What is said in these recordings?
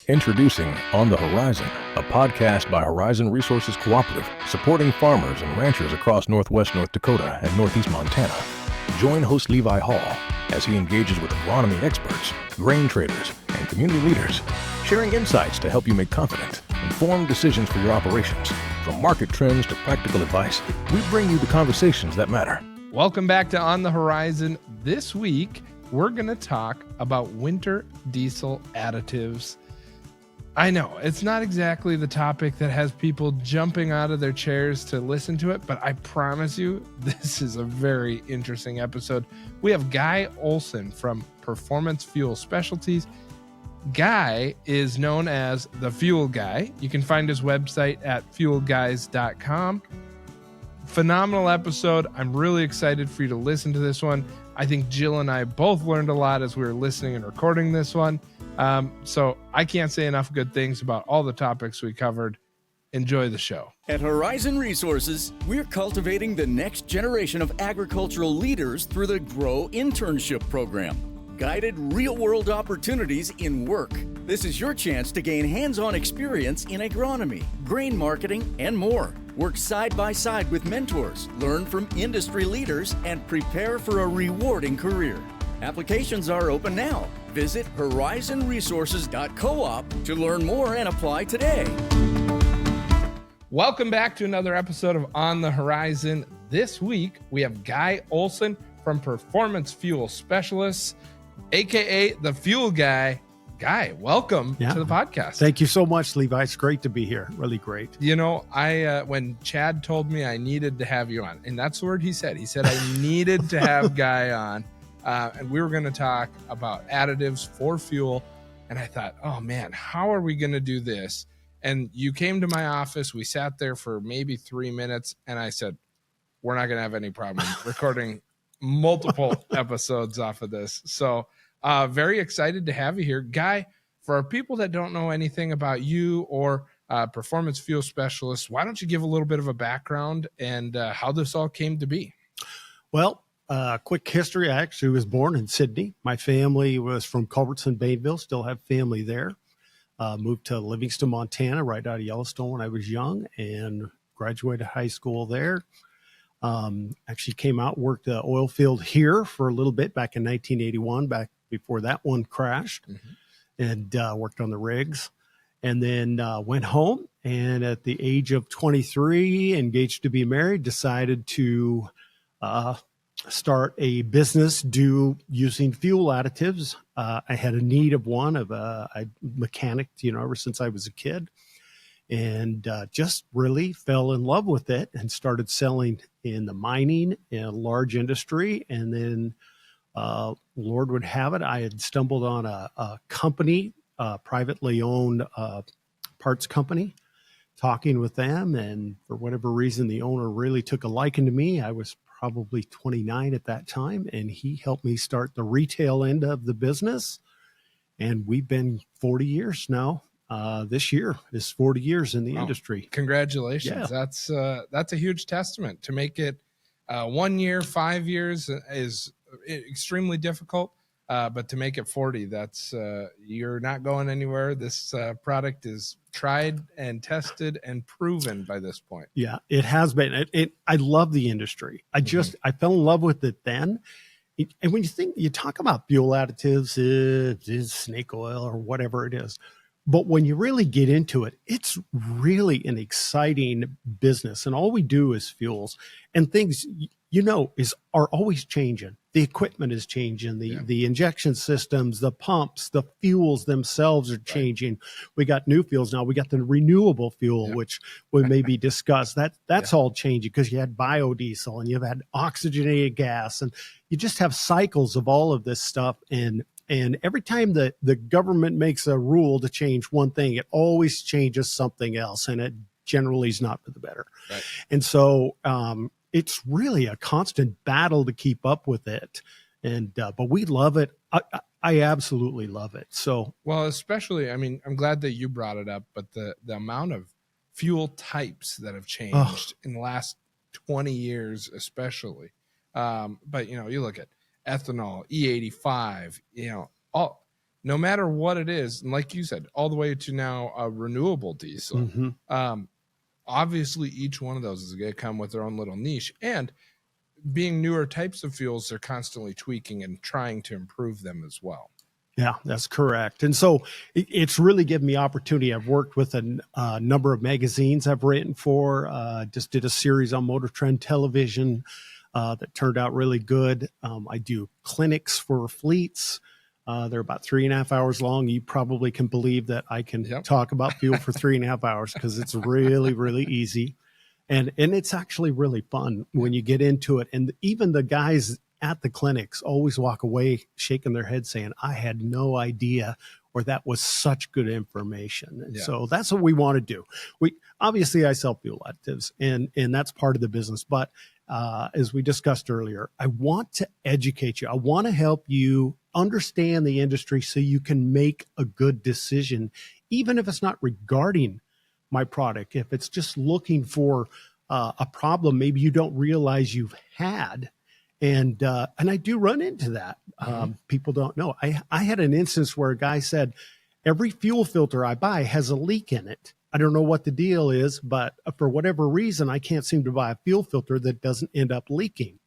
Introducing On the Horizon, a podcast by Horizon Resources Cooperative, supporting farmers and ranchers across northwest North Dakota and northeast Montana. Join host Levi Hall as he engages with agronomy experts, grain traders, and community leaders, sharing insights to help you make confident, informed decisions for your operations. From market trends to practical advice, we bring you the conversations that matter. Welcome back to On the Horizon. This week, we're going to talk about winter diesel additives. I know it's not exactly the topic that has people jumping out of their chairs to listen to it, but I promise you, this is a very interesting episode. We have Guy Olson from Performance Fuel Specialties. Guy is known as the Fuel Guy. You can find his website at fuelguys.com. Phenomenal episode. I'm really excited for you to listen to this one. I think Jill and I both learned a lot as we were listening and recording this one. So I can't say enough good things about all the topics we covered. Enjoy the show. At Horizon Resources, we're cultivating the next generation of agricultural leaders through the Grow Internship Program. Guided real-world opportunities in work. This is your chance to gain hands-on experience in agronomy, grain marketing, and more. Work side by side with mentors, learn from industry leaders, and prepare for a rewarding career. Applications are open now. Visit horizonresources.coop to learn more and apply today. Welcome back to another episode of On the Horizon. This week, we have Guy Olson from Performance Fuel Specialists, aka the Fuel Guy. Guy, welcome to the podcast. Thank you so much, Levi. It's great to be here. Really great. You know, when Chad told me I needed to have you on, and that's the word he said. He said I needed to have Guy on, and we were going to talk about additives for fuel. And I thought, oh man, how are we going to do this? And you came to my office. We sat there for maybe 3 minutes, and I said, we're not going to have any problem recording multiple episodes off of this. So very excited to have you here. Guy, for our people that don't know anything about you or Performance Fuel Specialists, why don't you give a little bit of a background and how this all came to be? Well, quick history. I actually was born in Sydney. My family was from Culbertson, Bainville, still have family there. Moved to Livingston, Montana, right out of Yellowstone when I was young, and graduated high school there. Actually came out, worked the oil field here for a little bit back in 1981, back before that one crashed, and worked on the rigs, and then went home, and at the age of 23, engaged to be married, decided to start a business using fuel additives. I had a need of one of a mechanic, ever since I was a kid, and just really fell in love with it and started selling in the mining and large industry. And then Lord would have it, I had stumbled on a company, privately owned parts company, talking with them. And for whatever reason, the owner really took a liking to me. I was probably 29 at that time, and he helped me start the retail end of the business. And we've been 40 years now. This year is 40 years in the industry. Congratulations. Yeah. That's a huge testament. To make it 1 year, 5 years is extremely difficult. But to make it 40, that's you're not going anywhere. This product is tried and tested and proven by this point. Yeah, it has been. I love the industry. I fell in love with it then. And when you talk about fuel additives, it is snake oil or whatever it is. But when you really get into it, it's really an exciting business. And all we do is fuels, and things, are always changing. The equipment is changing, the injection systems, the pumps, the fuels themselves are changing. We got new fuels now. We got the renewable fuel, which we maybe discuss. That's all changing, because you had biodiesel and you've had oxygenated gas, and you just have cycles of all of this stuff. And every time the government makes a rule to change one thing, it always changes something else, and it generally is not for the better. Right. And so it's really a constant battle to keep up with it. And but we love it. I absolutely love it. So, well, especially, I mean, I'm glad that you brought it up, but the amount of fuel types that have changed in the last 20 years, especially. But you look at ethanol, E85, no matter what it is, and like you said, all the way to now a renewable diesel. Obviously, each one of those is going to come with their own little niche. And being newer types of fuels, they're constantly tweaking and trying to improve them as well. Yeah, that's correct. And so it's really given me opportunity. I've worked with a number of magazines I've written for, just did a series on Motor Trend Television that turned out really good. I do clinics for fleets. They're about 3.5 hours long. You probably can believe that I can talk about fuel for 3.5 hours because it's really, really easy. And it's actually really fun when you get into it. And even the guys at the clinics always walk away shaking their head saying, I had no idea, or that was such good information. And so that's what we want to do. Obviously I sell fuel additives and that's part of the business. But as we discussed earlier, I want to educate you. I want to help you understand the industry so you can make a good decision, even if it's not regarding my product. If it's just looking for a problem maybe you don't realize you've had. And I do run into that. People don't know. I had an instance where a guy said, every fuel filter I buy has a leak in it. I don't know what the deal is, but for whatever reason, I can't seem to buy a fuel filter that doesn't end up leaking.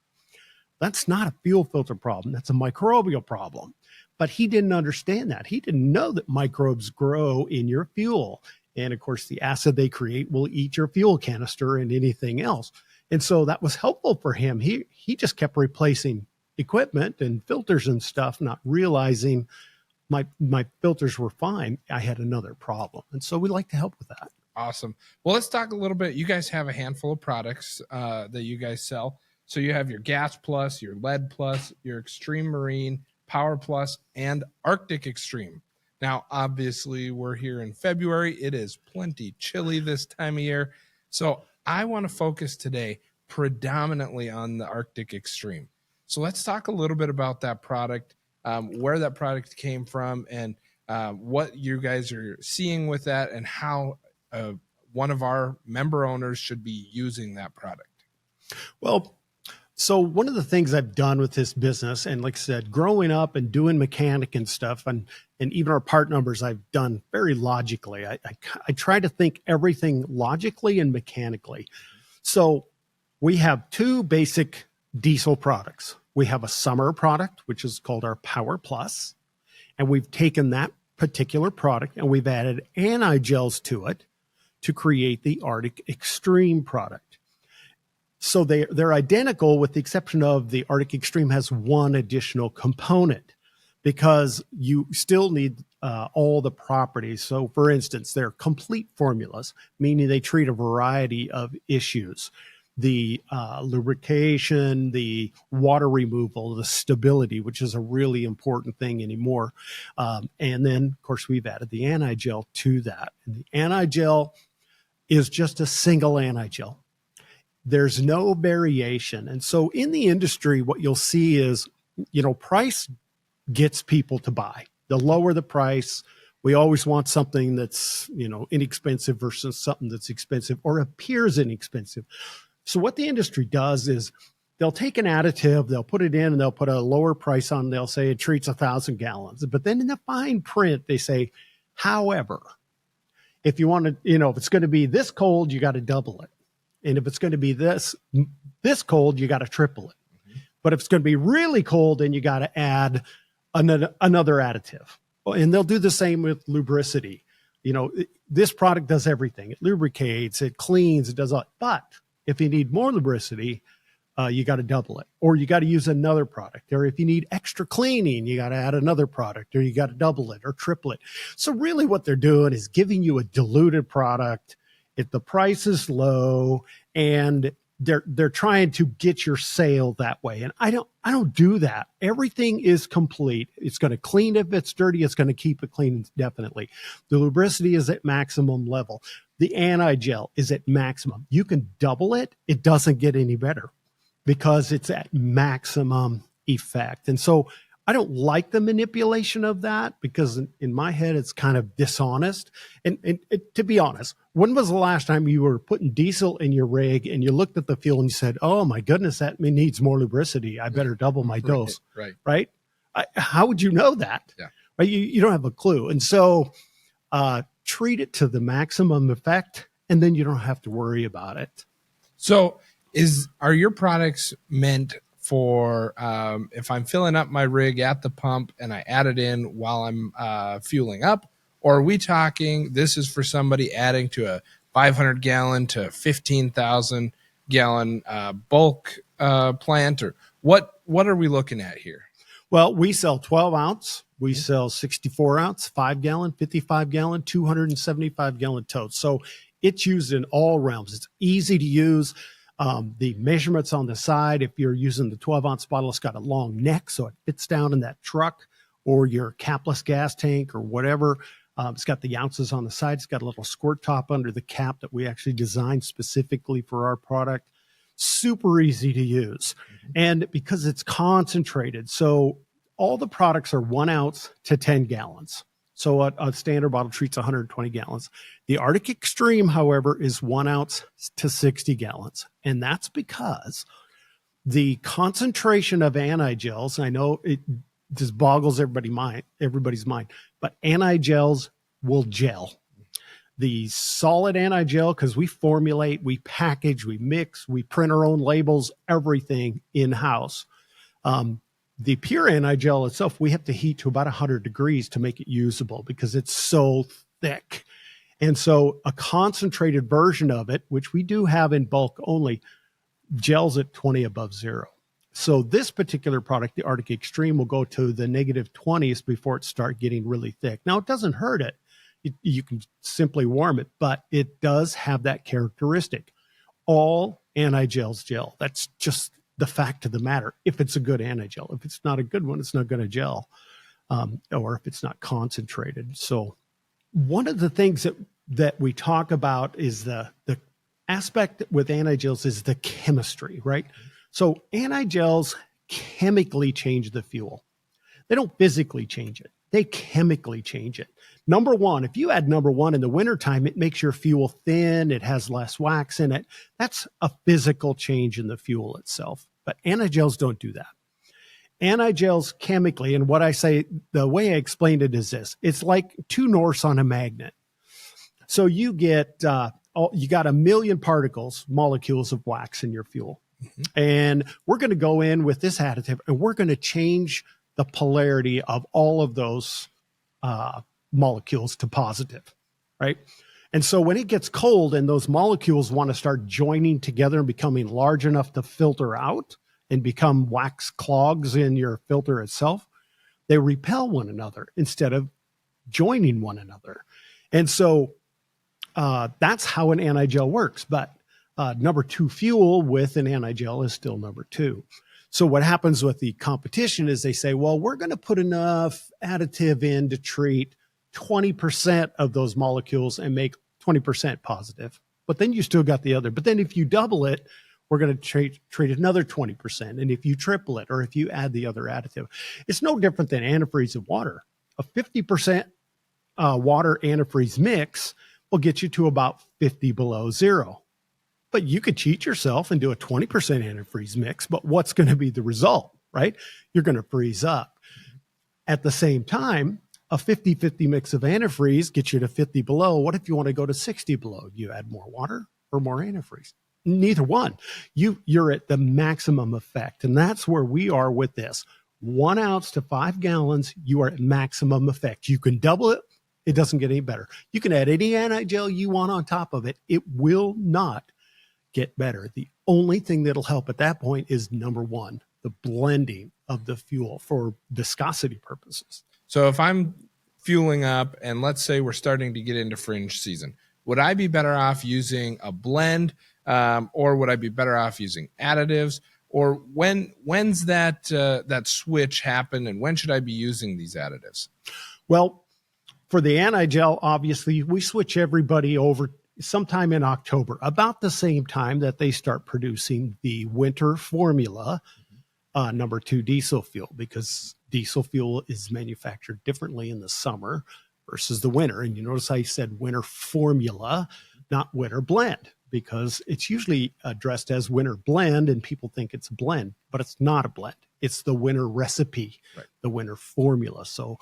That's not a fuel filter problem. That's a microbial problem. But he didn't understand that. He didn't know that microbes grow in your fuel. And of course, the acid they create will eat your fuel canister and anything else. And so that was helpful for him. He just kept replacing equipment and filters and stuff, not realizing my filters were fine. I had another problem. And so we like to help with that. Awesome. Well, let's talk a little bit. You guys have a handful of products that you guys sell. So you have your Gas Plus, your Lead Plus, your Extreme Marine, Power Plus, and Arctic Extreme. Now, obviously, we're here in February. It is plenty chilly this time of year. So I want to focus today predominantly on the Arctic Extreme. So let's talk a little bit about that product, where that product came from, and what you guys are seeing with that, and how one of our member owners should be using that product. Well, so one of the things I've done with this business, and like I said, growing up and doing mechanic and stuff, and even our part numbers I've done very logically. I try to think everything logically and mechanically. So we have two basic diesel products. We have a summer product, which is called our Power Plus, and we've taken that particular product and we've added anti-gels to it to create the Arctic Extreme product. So they're identical with the exception of the Arctic Extreme has one additional component because you still need all the properties. So for instance, they're complete formulas, meaning they treat a variety of issues. The lubrication, the water removal, the stability, which is a really important thing anymore. And then, of course, we've added the anti-gel to that. And the anti-gel is just a single anti-gel. There's no variation. And so in the industry, what you'll see is, price gets people to buy. The lower the price, we always want something that's, inexpensive versus something that's expensive or appears inexpensive. So what the industry does is they'll take an additive, they'll put it in and they'll put a lower price on, they'll say it treats 1,000 gallons. But then in the fine print, they say, however, if you want to, if it's going to be this cold, you got to double it. And if it's going to be this cold, you got to triple it. Mm-hmm. But if it's going to be really cold, then you got to add another additive. And they'll do the same with lubricity. This product does everything. It lubricates, it cleans, it does all. But if you need more lubricity, you got to double it. Or you got to use another product. Or if you need extra cleaning, you got to add another product. Or you got to double it or triple it. So really what they're doing is giving you a diluted product if the price is low, and they're trying to get your sale that way. And I don't do that. Everything is complete. It's going to clean if it's dirty. It's going to keep it clean indefinitely. The lubricity is at maximum level. The anti-gel is at maximum. You can double it. It doesn't get any better because it's at maximum effect. And so I don't like the manipulation of that because in my head, it's kind of dishonest. And to be honest, when was the last time you were putting diesel in your rig and you looked at the fuel and you said, oh my goodness, that needs more lubricity. I better double my dose. Right. How would you know that? Yeah. right? You don't have a clue. And so treat it to the maximum effect, and then you don't have to worry about it. So are your products meant for if I'm filling up my rig at the pump and I add it in while I'm fueling up? Or are we talking this is for somebody adding to a 500 gallon to 15,000 gallon bulk plant? Or what are we looking at here? Well, we sell 12 ounce. We sell 64 ounce, 5 gallon, 55 gallon, 275 gallon totes. So it's used in all realms. It's easy to use. The measurements on the side, if you're using the 12 ounce bottle, it's got a long neck, so it fits down in that truck or your capless gas tank or whatever. It's got the ounces on the side. It's got a little squirt top under the cap that we actually designed specifically for our product. Super easy to use. And because it's concentrated, so all the products are 1 ounce to 10 gallons. So a standard bottle treats 120 gallons. The Arctic Extreme, however, is 1 ounce to 60 gallons. And that's because the concentration of anti-gels, I know it just boggles everybody's mind, but anti-gels will gel. The solid anti-gel, because we formulate, we package, we mix, we print our own labels, everything in-house. The pure anti-gel itself, we have to heat to about 100 degrees to make it usable because it's so thick. And so a concentrated version of it, which we do have in bulk only, gels at 20 above zero. So this particular product, the Arctic Extreme, will go to the negative 20s before it starts getting really thick. Now, it doesn't hurt it. You can simply warm it, but it does have that characteristic. All anti-gels gel. That's just the fact of the matter. If it's a good anti-gel, if it's not a good one, it's not going to gel, or if it's not concentrated. So one of the things that we talk about is the aspect with anti-gels is the chemistry, right? So anti-gels chemically change the fuel. They don't physically change it. They chemically change it. Number one, if you add number one in the wintertime, it makes your fuel thin. It has less wax in it. That's a physical change in the fuel itself. But anti-gels don't do that. Anti-gels chemically, and what I say, the way I explained it is this. It's like two norths on a magnet. So you get, you got 1 million molecules of wax in your fuel. Mm-hmm. And we're going to go in with this additive and we're going to change the polarity of all of those molecules to positive, right? And so when it gets cold and those molecules want to start joining together and becoming large enough to filter out and become wax clogs in your filter itself, they repel one another instead of joining one another. And so that's how an anti-gel works. But number two fuel with an anti-gel is still number two. So what happens with the competition is they say, well, we're going to put enough additive in to treat 20% of those molecules and make 20% positive. But then you still got the other. But then if you double it, we're going to treat another 20%. And if you triple it, or if you add the other additive, it's no different than antifreeze of water. A 50% water antifreeze mix will get you to about 50 below zero. But you could cheat yourself and do a 20% antifreeze mix, but what's going to be the result, right? You're going to freeze up. At the same time, a 50-50 mix of antifreeze gets you to 50 below. What if you want to go to 60 below? Do you add more water or more antifreeze? Neither one. You're at the maximum effect, and that's where we are with this. 1 ounce to 5 gallons, you are at maximum effect. You can double it. It doesn't get any better. You can add any anti-gel you want on top of it. It will not get better. The only thing that'll help at that point is number one, the blending of the fuel for viscosity purposes. So if I'm fueling up and let's say we're starting to get into fringe season, would I be better off using a blend or would I be better off using additives? Or when's that switch happen and when should I be using these additives? Well, for the anti-gel, obviously, we switch everybody over sometime in October, about the same time that they start producing the winter formula, number two diesel fuel, because diesel fuel is manufactured differently in the summer versus the winter. And you notice I said winter formula, not winter blend, because it's usually addressed as winter blend and people think it's a blend, but it's not a blend. It's the winter recipe, right. The winter formula. So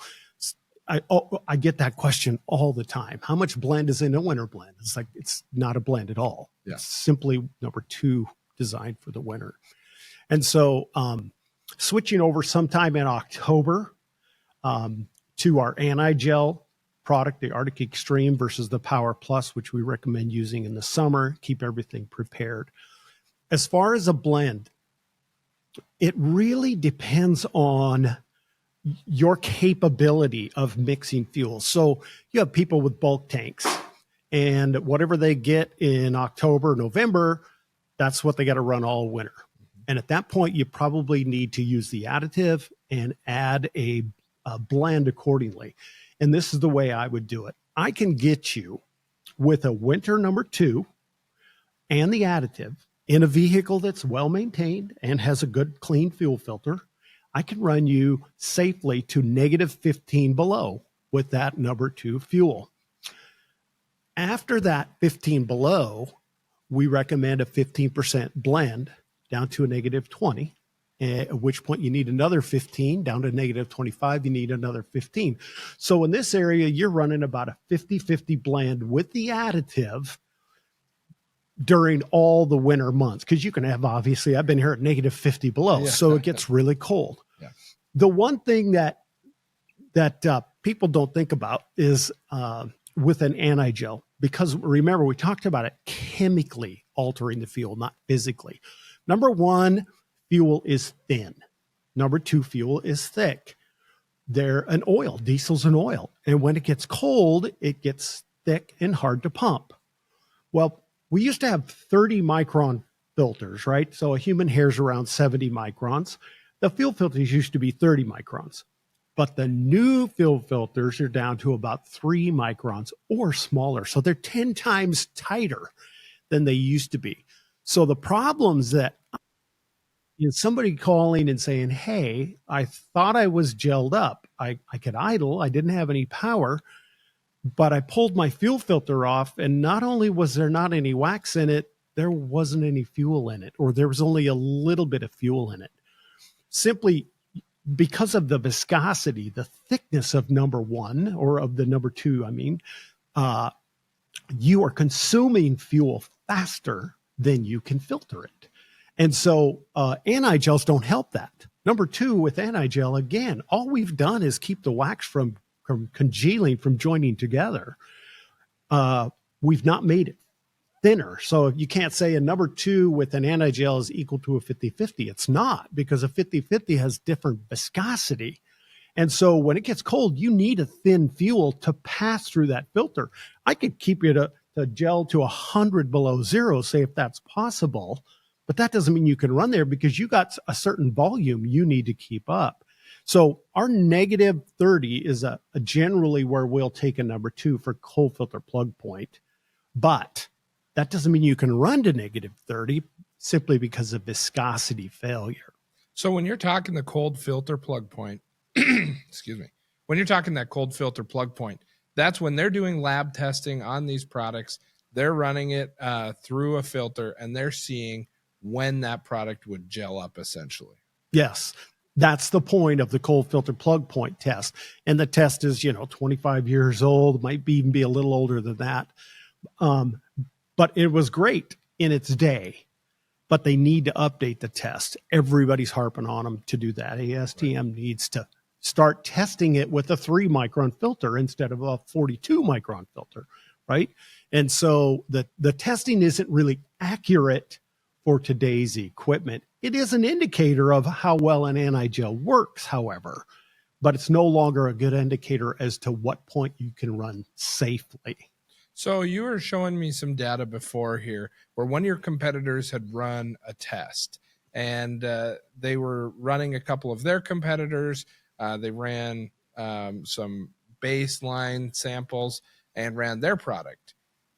I get that question all the time. How much blend is in a winter blend? It's like, it's not a blend at all. Yeah. It's simply number 2 designed for the winter. And so switching over sometime in October to our anti-gel product, the Arctic Extreme versus the Power Plus, which we recommend using in the summer, keep everything prepared. As far as a blend, it really depends on your capability of mixing fuels. So you have people with bulk tanks, and whatever they get in October, November, that's what they got to run all winter. And at that point, you probably need to use the additive and add a blend accordingly. And this is the way I would do it. I can get you with a winter number 2 and the additive in a vehicle that's well maintained and has a good clean fuel filter. I can run you safely to -15 below with that number 2 fuel. After that 15 below, we recommend a 15% blend down to a -20, at which point you need another 15, down to -25, you need another 15. So in this area, you're running about a 50-50 blend with the additive during all the winter months, because you can have, obviously, I've been here at -50 below, so it gets really cold. Yeah. The one thing that people don't think about is with an anti-gel, because remember, we talked about it chemically altering the fuel, not physically. Number 1, fuel is thin. Number 2, fuel is thick. They're an oil. Diesel's an oil. And when it gets cold, it gets thick and hard to pump. Well, we used to have 30 micron filters, right? So a human hair's around 70 microns. The fuel filters used to be 30 microns. But the new fuel filters are down to about 3 microns or smaller. So they're 10 times tighter than they used to be. So the problems that is somebody calling and saying, hey, I thought I was gelled up. I could idle. I didn't have any power, but I pulled my fuel filter off. And not only was there not any wax in it, there wasn't any fuel in it, or there was only a little bit of fuel in it. Simply because of the viscosity, the thickness of number 1, or of the number 2, I mean, you are consuming fuel faster than you can filter it. And so anti-gels don't help that. Number 2, with anti-gel, again, all we've done is keep the wax from congealing, from joining together. We've not made it thinner. So you can't say a number 2 with an anti-gel is equal to a 50-50. It's not, because a 50-50 has different viscosity. And so when it gets cold, you need a thin fuel to pass through that filter. I could keep you to gel to 100 below zero, say, if that's possible, but that doesn't mean you can run there, because you got a certain volume you need to keep up. So our -30 is a generally where we'll take a number 2 for cold filter plug point, but that doesn't mean you can run to -30 simply because of viscosity failure. So when you're talking the cold filter plug point, excuse me, when you're talking that cold filter plug point, that's when they're doing lab testing on these products. They're running it through a filter, and they're seeing when that product would gel up, essentially. Yes, that's the point of the cold filter plug point test. And the test is, 25 years old, might even be a little older than that. But it was great in its day, but they need to update the test. Everybody's harping on them to do that. ASTM needs to start testing it with a 3 micron filter instead of a 42 micron filter, right? And so the testing isn't really accurate for today's equipment. It is an indicator of how well an anti-gel works, however, but it's no longer a good indicator as to what point you can run safely. So you were showing me some data before here where one of your competitors had run a test, and they were running a couple of their competitors. They ran some baseline samples and ran their product.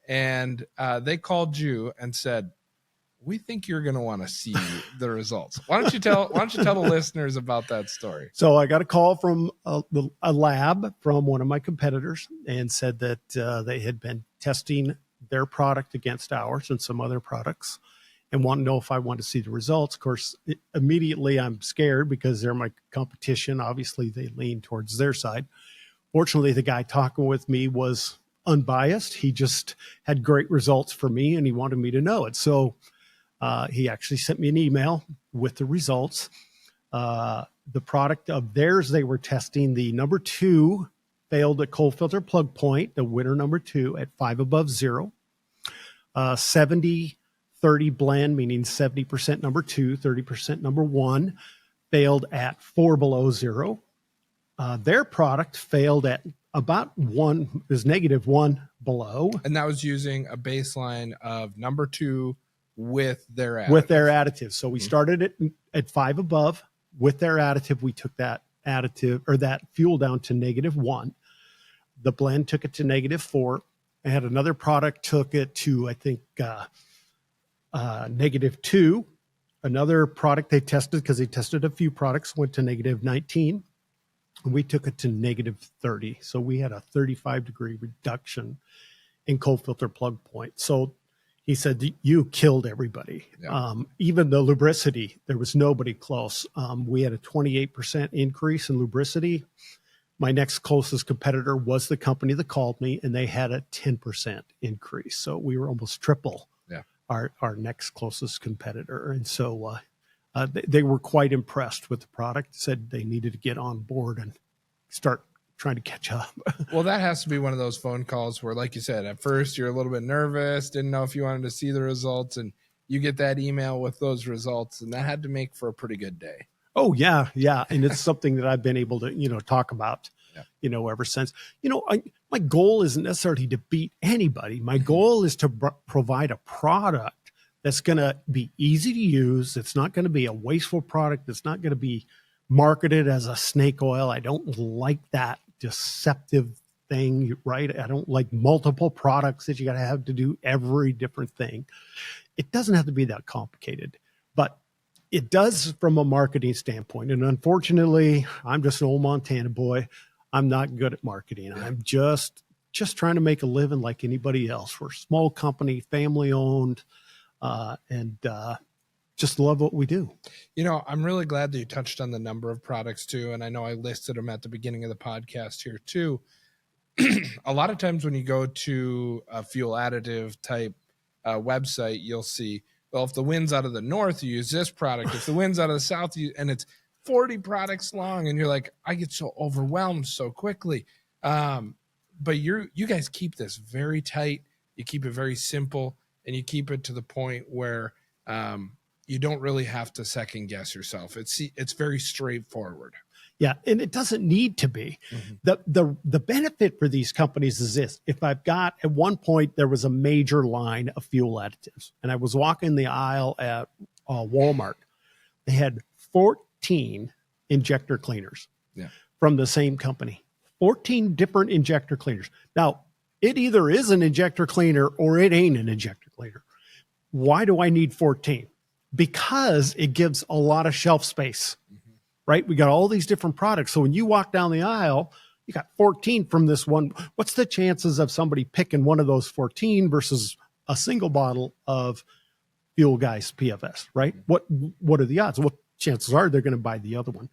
And they called you and said, we think you're going to want to see the results. Why don't you tell the listeners about that story? So I got a call from a lab from one of my competitors and said that they had been testing their product against ours and some other products and want to know if I want to see the results. Of course, immediately I'm scared because they're my competition. Obviously, they lean towards their side. Fortunately, the guy talking with me was unbiased. He just had great results for me, and he wanted me to know it. So he actually sent me an email with the results. The product of theirs they were testing, the number 2 failed at cold filter plug point, the winner number 2 at 5 above 0. 70-30 blend, meaning 70% number 2, 30% number 1, failed at 4 below 0. Their product failed at about 1, is -1 below. And that was using a baseline of number 2 with their additive. With their additive. So we started it at 5 above. With their additive, we took that additive or that fuel down to -1. The blend took it to -4. I had another product took it to, I think, -2. Another product they tested, because they tested a few products, went to -19. And we took it to -30. So we had a 35-degree reduction in cold filter plug point. So he said, you killed everybody. Yeah. Even the lubricity, there was nobody close. We had a 28% increase in lubricity. My next closest competitor was the company that called me, and they had a 10% increase. So we were almost triple our next closest competitor. And so they were quite impressed with the product, said they needed to get on board and start trying to catch up. Well, that has to be one of those phone calls where, like you said, at first you're a little bit nervous, didn't know if you wanted to see the results, and you get that email with those results, and that had to make for a pretty good day. Oh, yeah. Yeah. And it's something that I've been able to, talk about, ever since. My goal isn't necessarily to beat anybody. My goal is to provide a product that's going to be easy to use. It's not going to be a wasteful product. It's not going to be marketed as a snake oil. I don't like that deceptive thing, right? I don't like multiple products that you got to have to do every different thing. It doesn't have to be that complicated, but it does from a marketing standpoint. And unfortunately, I'm just an old Montana boy. I'm not good at marketing. Yeah. I'm just trying to make a living like anybody else. We're a small company, family owned, and just love what we do. I'm really glad that you touched on the number of products too. And I know I listed them at the beginning of the podcast here too. A lot of times when you go to a fuel additive type website, you'll see, well, if the wind's out of the north, you use this product. If the wind's out of the south, and it's 40 products long, and you're like, I get so overwhelmed so quickly. But you guys keep this very tight. You keep it very simple, and you keep it to the point where you don't really have to second guess yourself. It's very straightforward. Yeah, and it doesn't need to be. Mm-hmm. The benefit for these companies is this. If I've got, at one point, there was a major line of fuel additives, and I was walking the aisle at Walmart. They had 14 injector cleaners from the same company. 14 different injector cleaners. Now, it either is an injector cleaner or it ain't an injector cleaner. Why do I need 14? Because it gives a lot of shelf space. Right? We got all these different products. So when you walk down the aisle, you got 14 from this one. What's the chances of somebody picking one of those 14 versus a single bottle of Fuel Guys PFS, right? What are the odds? Well, chances are they're going to buy the other one.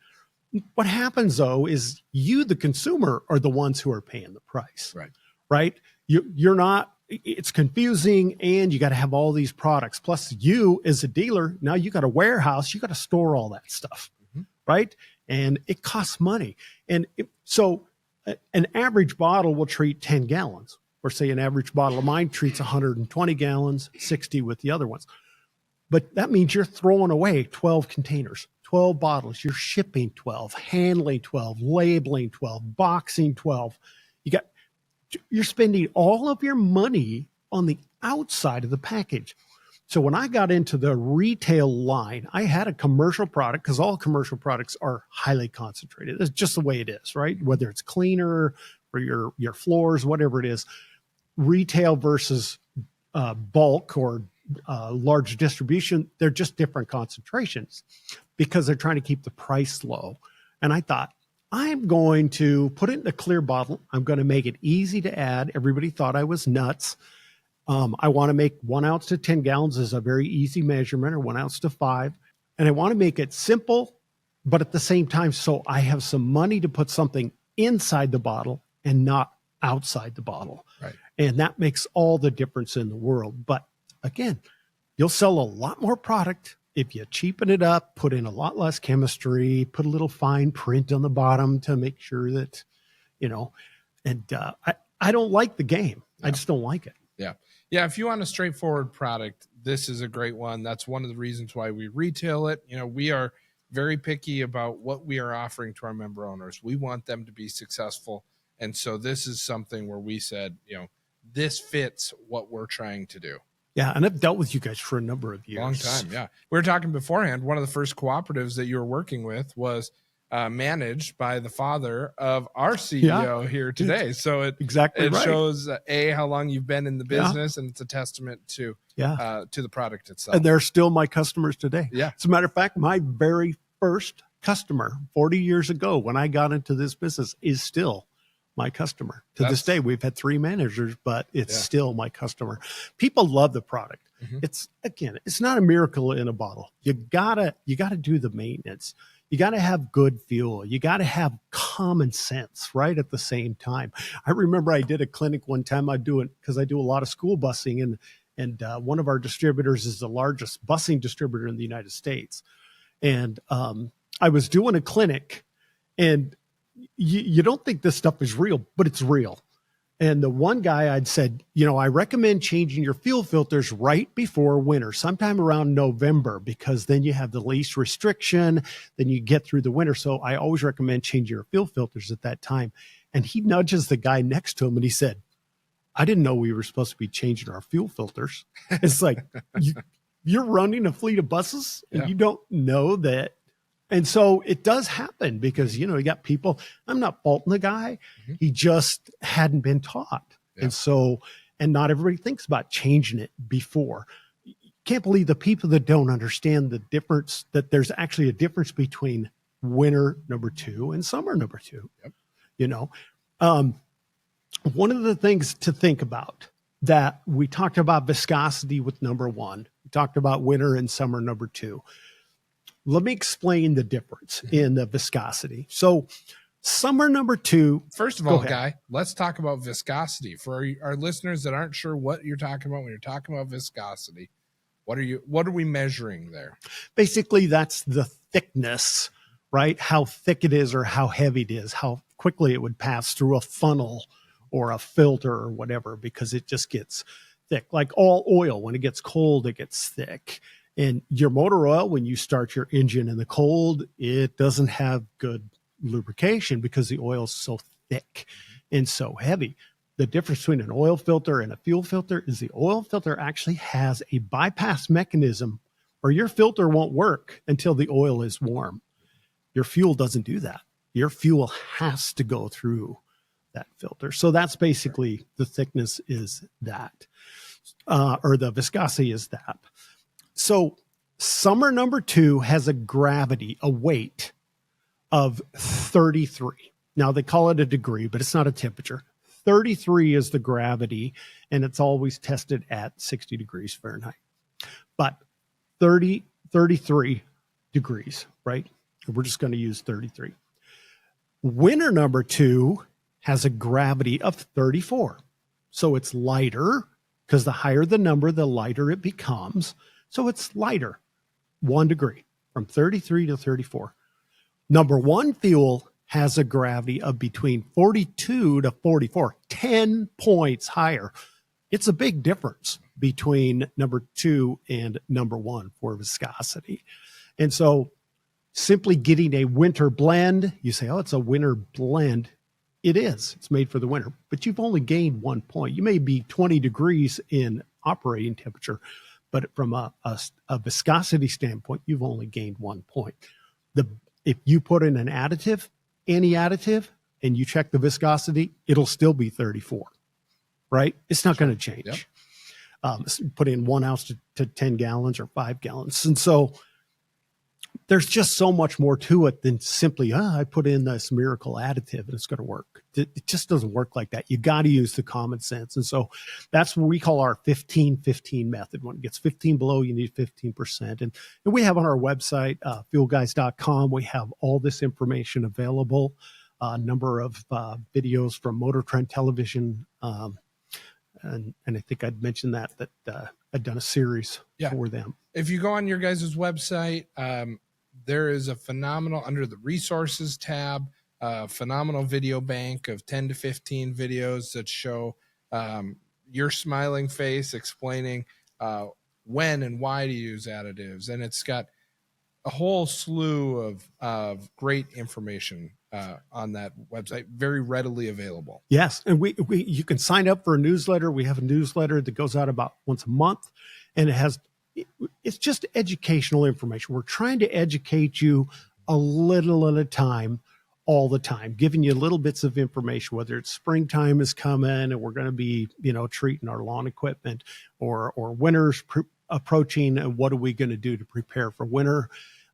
What happens though is you, the consumer, are the ones who are paying the price. Right? You're not, it's confusing, and you got to have all these products. Plus you as a dealer, now you got a warehouse, you got to store all that stuff. Right? And it costs money. And so an average bottle will treat 10 gallons, or say an average bottle of mine treats 120 gallons, 60 with the other ones. But that means you're throwing away 12 containers, 12 bottles. You're shipping 12, handling 12, labeling 12, boxing 12. You're spending all of your money on the outside of the package. So when I got into the retail line, I had a commercial product, because all commercial products are highly concentrated. That's just the way it is, right? Whether it's cleaner or your floors, whatever it is, retail versus bulk or large distribution, they're just different concentrations because they're trying to keep the price low. And I thought, I'm going to put it in a clear bottle. I'm going to make it easy to add. Everybody thought I was nuts. I want to make 1 ounce to 10 gallons is a very easy measurement, or 1 ounce to 5. And I want to make it simple, but at the same time, so I have some money to put something inside the bottle and not outside the bottle. Right. And that makes all the difference in the world. But again, you'll sell a lot more product if you cheapen it up, put in a lot less chemistry, put a little fine print on the bottom to make sure that, and I don't like the game. Yeah. I just don't like it. Yeah. Yeah. If you want a straightforward product, this is a great one. That's one of the reasons why we retail it. We are very picky about what we are offering to our member owners. We want them to be successful. And so this is something where we said, this fits what we're trying to do. Yeah, and I've dealt with you guys for a number of years. Long time, yeah. We were talking beforehand. One of the first cooperatives that you were working with was managed by the father of our CEO here today. So it shows how long you've been in the business, and it's a testament to the product itself. And they're still my customers today. Yeah. As a matter of fact, my very first customer 40 years ago when I got into this business is still my customer. To this day, we've had 3 managers, but it's still my customer. People love the product. Mm-hmm. It's not a miracle in a bottle. You gotta do the maintenance. You gotta have good fuel. You gotta have common sense, right? At the same time. I remember I did a clinic one time. I do it because I do a lot of school busing, and one of our distributors is the largest busing distributor in the United States. And I was doing a clinic, and you don't think this stuff is real, but it's real. And the one guy I'd said, I recommend changing your fuel filters right before winter, sometime around November, because then you have the least restriction, then you get through the winter. So I always recommend changing your fuel filters at that time. And he nudges the guy next to him and he said, I didn't know we were supposed to be changing our fuel filters. It's like, you're running a fleet of buses and you don't know that. And so it does happen because, you got people, I'm not faulting the guy. Mm-hmm. He just hadn't been taught. Yeah. And not everybody thinks about changing it before. You can't believe the people that don't understand the difference, that there's actually a difference between winter number 2 and summer number 2. Yep. One of the things to think about that we talked about viscosity with number 1, we talked about winter and summer number 2. Let me explain the difference in the viscosity. So summer number 2. First of all, Guy, let's talk about viscosity. For our listeners that aren't sure what you're talking about when you're talking about viscosity, what are we measuring there? Basically, that's the thickness, right? How thick it is or how heavy it is, how quickly it would pass through a funnel or a filter or whatever, because it just gets thick. Like all oil, when it gets cold, it gets thick. And your motor oil, when you start your engine in the cold, it doesn't have good lubrication because the oil is so thick and so heavy. The difference between an oil filter and a fuel filter is the oil filter actually has a bypass mechanism where your filter won't work until the oil is warm. Your fuel doesn't do that. Your fuel has to go through that filter. So that's basically the thickness is that, or the viscosity is that. So summer number 2 has a gravity, a weight of 33. Now they call it a degree, but it's not a temperature. 33 is the gravity, and it's always tested at 60 degrees Fahrenheit. But 33 degrees, right? We're just going to use 33. Winter number 2 has a gravity of 34. So it's lighter, because the higher the number, the lighter it becomes. So it's lighter, 1 degree, from 33 to 34. Number 1 fuel has a gravity of between 42 to 44, 10 points higher. It's a big difference between number 2 and number 1 for viscosity. And so simply getting a winter blend, you say, oh, it's a winter blend. It is. It's made for the winter, but you've only gained 1 point. You may be 20 degrees in operating temperature, but from a viscosity standpoint, you've only gained 1 point. If you put in an additive, any additive, and you check the viscosity, it'll still be 34, right? It's not going to change. Yep. Put in 1 ounce to 10 gallons or 5 gallons. And so there's just so much more to it than simply, I put in this miracle additive and it's going to work. It just doesn't work like that. You got to use the common sense. And so that's what we call our 15-15 method. When it gets 15 below, you need 15%. And we have on our website, fuelguys.com, we have all this information available. a number of videos from Motor Trend Television. And I think I'd mentioned that I'd done a series for them. If you go on your guys' website, there is a phenomenal, under the resources tab, phenomenal video bank of 10 to 15 videos that show your smiling face explaining when and why to use additives. And it's got a whole slew of great information on that website, very readily available. Yes. And you can sign up for a newsletter. We have a newsletter that goes out about once a month, and it's just educational information. We're trying to educate you a little at a time, all the time, giving you little bits of information, whether it's springtime is coming and we're going to be, treating our lawn equipment, or winter's approaching, and what are we going to do to prepare for winter?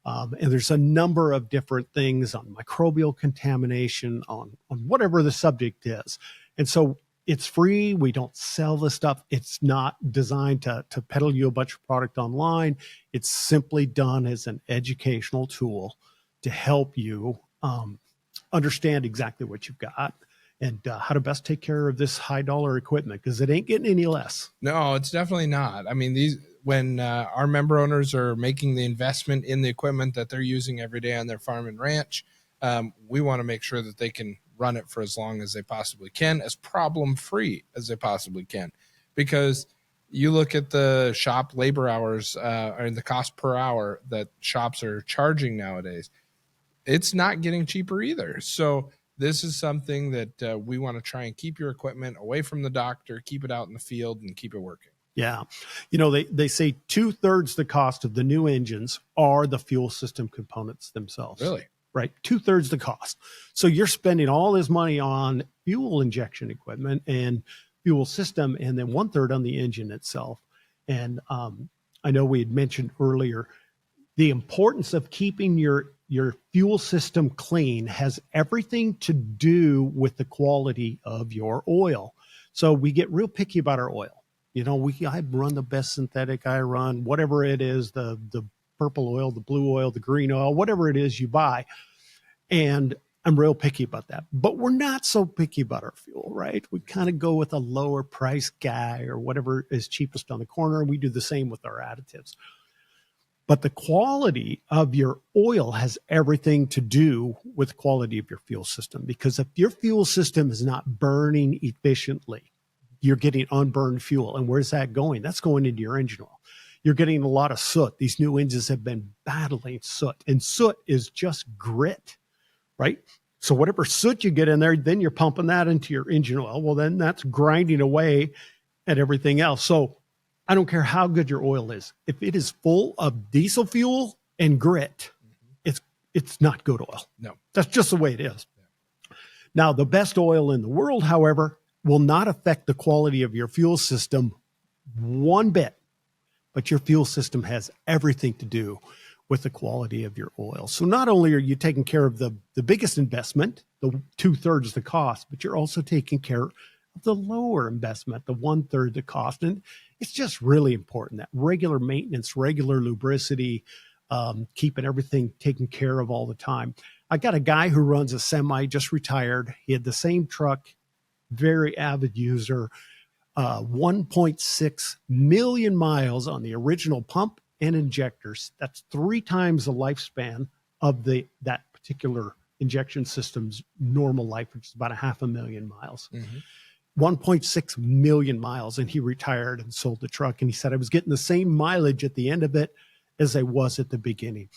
And there's a number of different things on microbial contamination, on whatever the subject is. And so it's free. We don't sell the stuff. It's not designed to peddle you a bunch of product online. It's simply done as an educational tool to help you understand exactly what you've got and how to best take care of this high dollar equipment, because it ain't getting any less. No, it's definitely not. I mean, when our member owners are making the investment in the equipment that they're using every day on their farm and ranch, we want to make sure that they can run it for as long as they possibly can, as problem-free as they possibly can. Because you look at the shop labor hours or the cost per hour that shops are charging nowadays, it's not getting cheaper either. So this is something that we want to try and keep your equipment away from the doctor, keep it out in the field, and keep it working. Yeah. They say 2/3 the cost of the new engines are the fuel system components themselves. Really? Right. 2/3 the cost. So you're spending all this money on fuel injection equipment and fuel system, and then 1/3 on the engine itself. And I know we had mentioned earlier, the importance of keeping your fuel system clean has everything to do with the quality of your oil. So we get real picky about our oil. I run the best synthetic. I run whatever it is, the purple oil, the blue oil, the green oil, whatever it is you buy. And I'm real picky about that. But we're not so picky about our fuel, right? We kind of go with a lower price guy or whatever is cheapest on the corner. We do the same with our additives. But the quality of your oil has everything to do with the quality of your fuel system. Because if your fuel system is not burning efficiently, you're getting unburned fuel. And where's that going? That's going into your engine oil. You're getting a lot of soot. These new engines have been battling soot. And soot is just grit, right? So whatever soot you get in there, then you're pumping that into your engine oil. Well, then that's grinding away at everything else. So I don't care how good your oil is. If it is full of diesel fuel and grit, it's not good oil. No. That's just the way it is. Yeah. Now, the best oil in the world, however, will not affect the quality of your fuel system one bit, but your fuel system has everything to do with the quality of your oil. So not only are you taking care of the biggest investment, the 2/3 the cost, but you're also taking care of the lower investment, the 1/3 the cost. And it's just really important that regular maintenance, regular lubricity, keeping everything taken care of all the time. I got a guy who runs a semi, just retired. He had the same truck, very avid user, 1.6 million miles on the original pump and injectors. That's 3 times the lifespan of that particular injection system's normal life, which is about 500,000 miles. Mm-hmm. 1.6 million miles, and he retired and sold the truck. And he said, I was getting the same mileage at the end of it as I was at the beginning.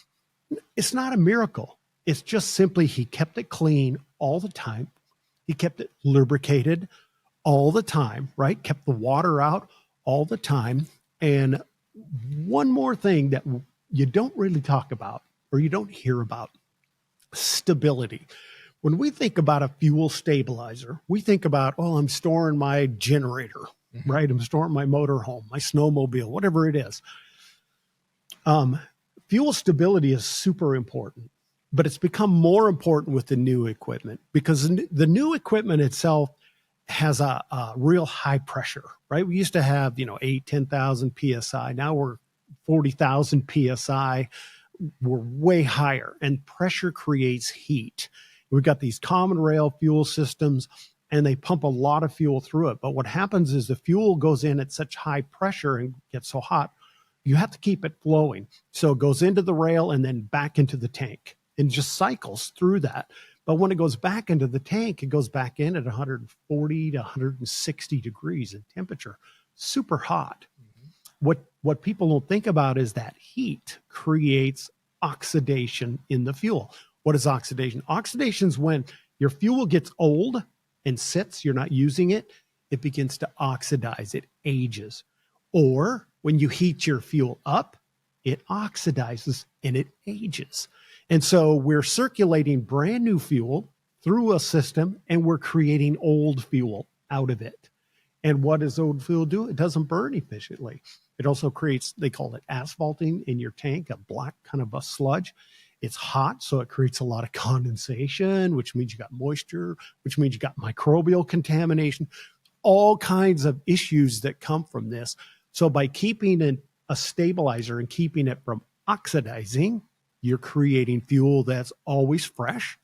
It's not a miracle. It's just simply he kept it clean all the time. He kept it lubricated all the time, right? Kept the water out all the time. And one more thing that you don't really talk about or you don't hear about, stability. When we think about a fuel stabilizer, we think about, I'm storing my generator, mm-hmm. right? I'm storing my motorhome, my snowmobile, whatever it is. Fuel stability is super important, but it's become more important with the new equipment because the new equipment itself has a real high pressure, right? We used to have, 8,000, 10,000 PSI. Now we're 40,000 PSI. We're way higher, and pressure creates heat. We've got these common rail fuel systems, and they pump a lot of fuel through it. But what happens is the fuel goes in at such high pressure and gets so hot, you have to keep it flowing. So it goes into the rail and then back into the tank and just cycles through that. But when it goes back into the tank, it goes back in at 140 to 160 degrees in temperature, super hot. What people don't think about is that heat creates oxidation in the fuel. What is oxidation? Oxidation is when your fuel gets old and sits, you're not using it, it begins to oxidize, it ages. Or when you heat your fuel up, it oxidizes and it ages. And so we're circulating brand new fuel through a system, and we're creating old fuel out of it. And what does old fuel do? It doesn't burn efficiently. It also creates, they call it asphalting in your tank, a black kind of a sludge. It's hot, so it creates a lot of condensation, which means you got moisture, which means you got microbial contamination, all kinds of issues that come from this. So by keeping a stabilizer and keeping it from oxidizing, you're creating fuel that's always fresh,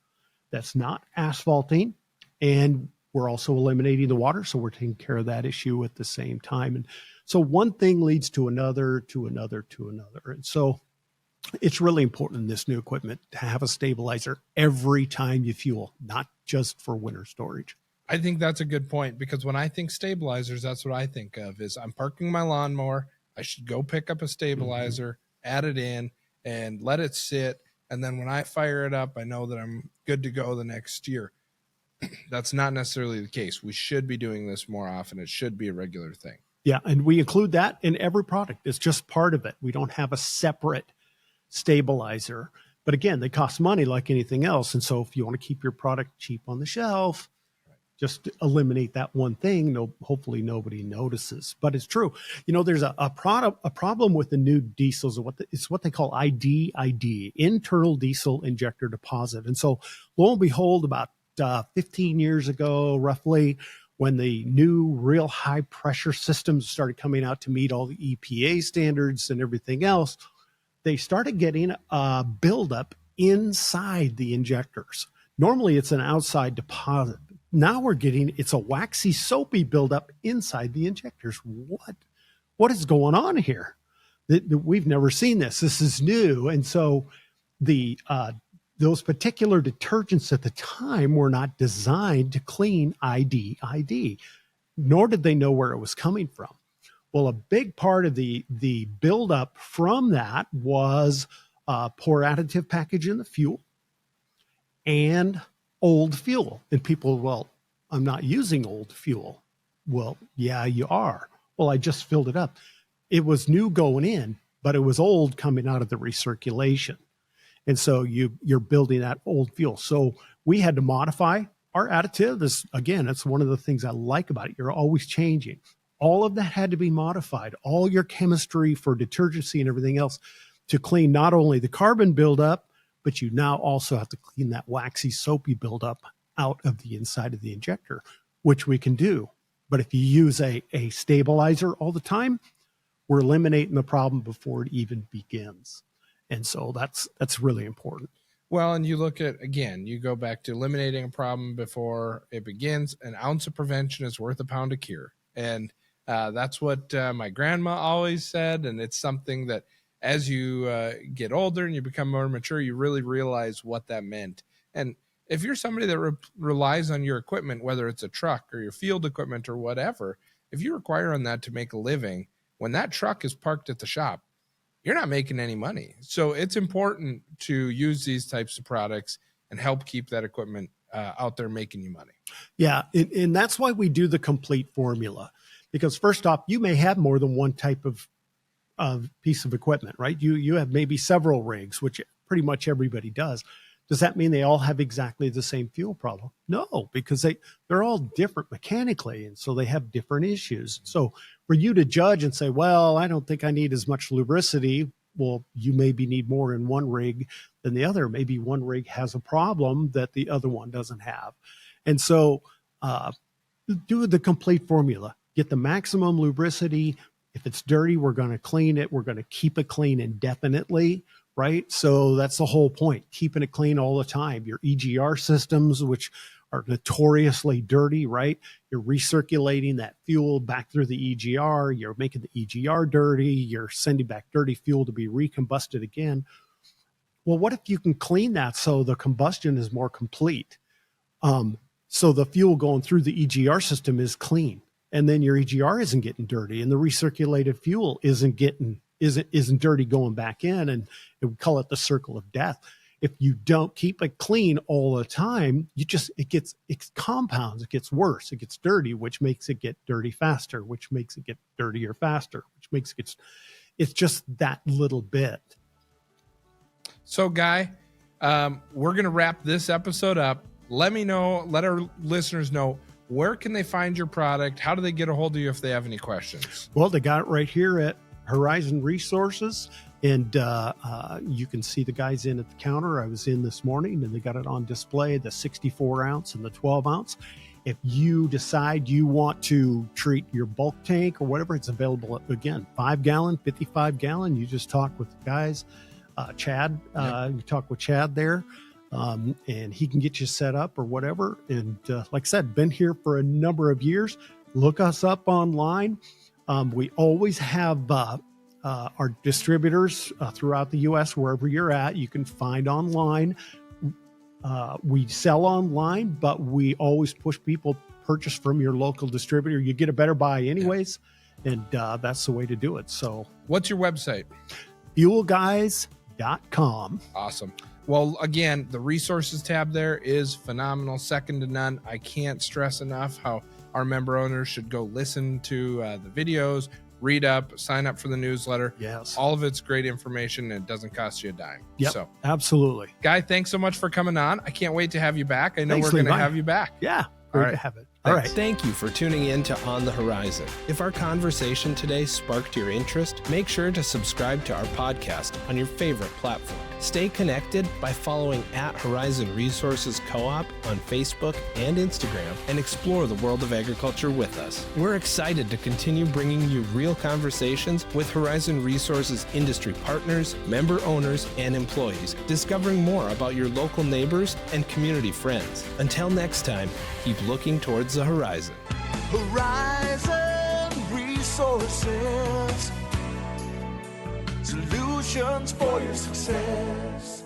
that's not asphalting, and we're also eliminating the water, so we're taking care of that issue at the same time. And so one thing leads to another, to another, to another. And so it's really important in this new equipment to have a stabilizer every time you fuel, not just for winter storage. I think that's a good point, because when I think stabilizers, that's what I think of is I'm parking my lawnmower. I should go pick up a stabilizer, add it in, and let it sit. And then when I fire it up, I know that I'm good to go the next year. That's not necessarily the case. We should be doing this more often. It should be a regular thing. Yeah, and we include that in every product. It's just part of it. We don't have a separate stabilizer. But again, they cost money like anything else. And so if you want to keep your product cheap on the shelf, just eliminate that one thing. No, hopefully nobody notices. But it's true. You know, there's a problem with the new diesels. It's what they call IDID, internal diesel injector deposit. And so lo and behold, about 15 years ago, roughly, when the new real high pressure systems started coming out to meet all the EPA standards and everything else, they started getting a buildup inside the injectors. Normally it's an outside deposit. Now we're getting, it's a waxy, soapy buildup inside the injectors. What is going on here? We've never seen this. This is new. And so those particular detergents at the time were not designed to clean IDID, nor did they know where it was coming from. Well, a big part of the buildup from that was poor additive package in the fuel and old fuel. And people, well, I'm not using old fuel. Well, yeah, you are. Well, I just filled it up. It was new going in, but it was old coming out of the recirculation. And so you're building that old fuel. So we had to modify our additive. Again, that's one of the things I like about it. You're always changing. All of that had to be modified. All your chemistry for detergency and everything else to clean not only the carbon buildup, but you now also have to clean that waxy, soapy buildup out of the inside of the injector, which we can do. But if you use a stabilizer all the time, we're eliminating the problem before it even begins. And so that's really important. Well, and you look at, again, you go back to eliminating a problem before it begins. An ounce of prevention is worth a pound of cure. And that's what my grandma always said. And it's something that as you get older and you become more mature, you really realize what that meant. And if you're somebody that relies on your equipment, whether it's a truck or your field equipment or whatever, if you require on that to make a living, when that truck is parked at the shop, you're not making any money. So it's important to use these types of products and help keep that equipment out there making you money. Yeah, and that's why we do the complete formula. Because first off, you may have more than one type of piece of equipment, right? You have maybe several rigs, which pretty much everybody does. Does that mean they all have exactly the same fuel problem? No, because they're all different mechanically, and so they have different issues. So for you to judge and say, well, I don't think I need as much lubricity, well, you maybe need more in one rig than the other. Maybe one rig has a problem that the other one doesn't have. And so do the complete formula. Get the maximum lubricity. If it's dirty, we're going to clean it. We're going to keep it clean indefinitely. right? So that's the whole point, keeping it clean all the time. Your EGR systems, which are notoriously dirty, right? You're recirculating that fuel back through the EGR. You're making the EGR dirty. You're sending back dirty fuel to be recombusted again. Well, what if you can clean that so the combustion is more complete? So the fuel going through the EGR system is clean, and then your EGR isn't getting dirty, and the recirculated fuel isn't dirty going back in, and we call it the circle of death. If you don't keep it clean all the time, it compounds, it gets worse, it gets dirty, which makes it get dirty faster, which makes it get dirtier faster, which makes it's just that little bit. So, Guy, we're going to wrap this episode up. Let our listeners know, where can they find your product? How do they get a hold of you if they have any questions? Well, they got it right here at Horizon Resources, and you can see the guys in at the counter. I was in this morning, and they got it on display, the 64 ounce and the 12 ounce. If you decide you want to treat your bulk tank or whatever, it's available again, 5 gallon, 55 gallon. You just talk with the guys, Chad, you talk with Chad there. And he can get you set up or whatever. And like I said, been here for a number of years. Look us up online. We always have our distributors throughout the U.S. Wherever you're at, you can find online. We sell online, but we always push people purchase from your local distributor. You get a better buy anyways, and that's the way to do it. So what's your website? FuelGuys.com. Awesome. Well, again, the resources tab there is phenomenal, second to none. I can't stress enough how our member owners should go listen to the videos, read up, sign up for the newsletter. Yes. All of it's great information, and it doesn't cost you a dime. Yep, so, absolutely. Guy, thanks so much for coming on. I can't wait to have you back. I know Thanks, we're going to Levi. have you back. Yeah, great to have it. All right. Thank you for tuning in to On the Horizon. If our conversation today sparked your interest, make sure to subscribe to our podcast on your favorite platform. Stay connected by following @Horizon Resources Co-op on Facebook and Instagram, and explore the world of agriculture with us. We're excited to continue bringing you real conversations with Horizon Resources industry partners, member owners, and employees, discovering more about your local neighbors and community friends. Until next time, keep looking towards the horizon. Horizon Resources, solutions for your success.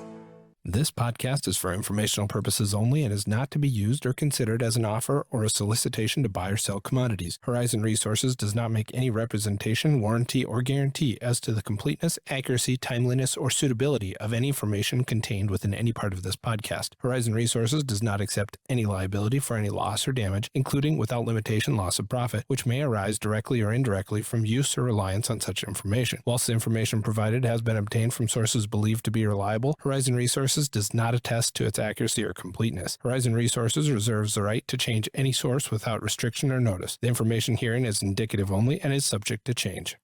This podcast is for informational purposes only and is not to be used or considered as an offer or a solicitation to buy or sell commodities. Horizon Resources does not make any representation, warranty, or guarantee as to the completeness, accuracy, timeliness, or suitability of any information contained within any part of this podcast. Horizon Resources does not accept any liability for any loss or damage, including without limitation loss of profit, which may arise directly or indirectly from use or reliance on such information. Whilst the information provided has been obtained from sources believed to be reliable, Horizon Resources does not attest to its accuracy or completeness. Horizon Resources reserves the right to change any source without restriction or notice. The information herein is indicative only and is subject to change.